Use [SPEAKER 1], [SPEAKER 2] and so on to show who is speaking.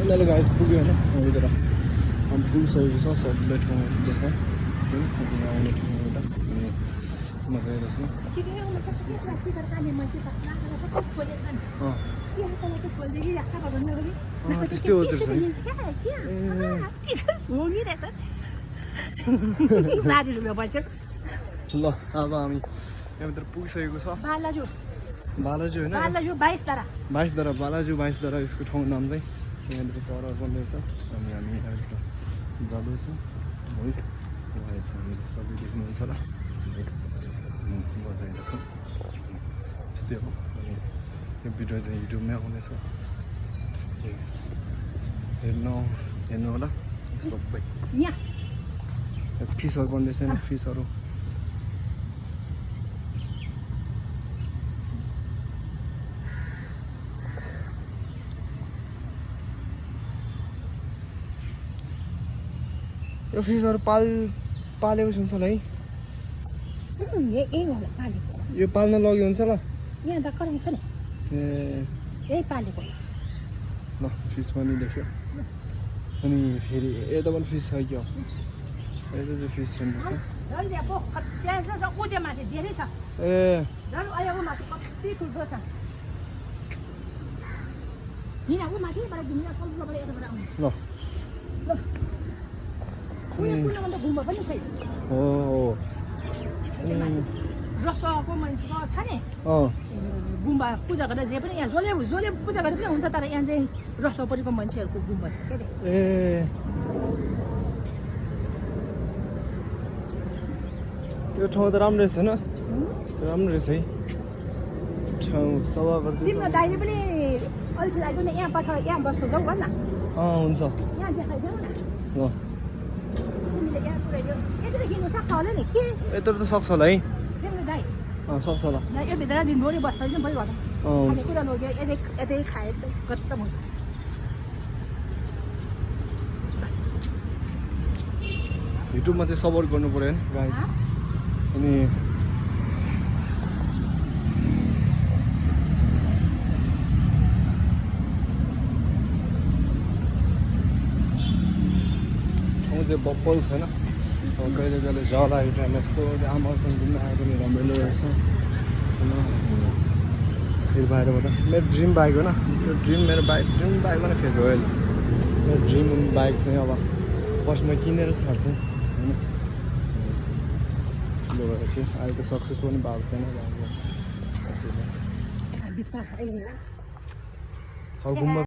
[SPEAKER 1] finally guys पुग्यो होइन यहाँनिर हामी पुगिसकेको छ सबले ठाउँ देखा आउने ठाउँ एउटा अनि म गइरहेछु त्यस्तै हो त्यसो ल अब हामी यहाँभित्र पुगिसकेको छ बालाजु होइन 22 दरा बालाजु 22 दरा यसको ठाउँ नाम चाहिँ यहाँनिर चरा बन्दैछ अनि हामी यहाँभित्र जाँदैछौँ है सबै देख्नुहुन्छ होला बजाइरहेछौँ यस्तै हो अनि यो भिडियो चाहिँ युट्युबमै आउनेछ हेर्नु होला सबै फिसहरू बन्दैछ नि फिसहरू यो फिसहरू पालेको हुन्छ होला है यो पाल्न लग्यो हुन्छ ल ल फिस पनि देख्यो अनि फेरि यता पनि फिस छ क्या यता चाहिँ फिस हेर्नुहोस्
[SPEAKER 2] रसको मान्छेको छ नि गुम्बा पूजा गर्दा जे पनि यहाँ जसले पूजा गर्दा पनि हुन्छ तर यहाँ चाहिँ रसोपरिको मान्छेहरूको गुम्बा छ क्या
[SPEAKER 1] यो ठाउँ त राम्रो रहेछ होइन राम्रो रहेछ है ठाउँ सभा गर्दै
[SPEAKER 2] तिम्रो दाइले पनि अल्छी लाग्यो नि यहाँबाट यहाँ बस्नु जाउँ भन् न
[SPEAKER 1] हुन्छ
[SPEAKER 2] यहाँ देखाइदेऊ न
[SPEAKER 1] ल
[SPEAKER 2] तिमीले यहाँ पुऱ्याइदेऊ यति त किन्नु सक्छ होला नि के
[SPEAKER 1] यत्रो त सक्छ होला है
[SPEAKER 2] तिम्रो दाइ
[SPEAKER 1] सक्छ होला
[SPEAKER 2] यो भित्र दिनभरि बस्दा पनि भयो होला कुरा लग्यो यतै खाए गच्चम हुन्छ
[SPEAKER 1] युट्युबमा चाहिँ सपोर्ट गर्नु पऱ्यो नि गाइस अनि ठाउँ चाहिँ बप्पल छैन कहिले कहिले जल आएको टाइम यस्तो आमासँग घुम्न आएको पनि रमाइलो रहेछ होइन फेरि बाहिरबाट मेरो ड्रिम बाइक हो यो ड्रिम बाइकमा नै फेरि रोयल मेरो ड्रिम बाइक चाहिँ अब फर्स्टमा किनेर छाड्छु होइन ठुलो भएपछि अहिले त सक्सेस पनि भएको छैन घुम्न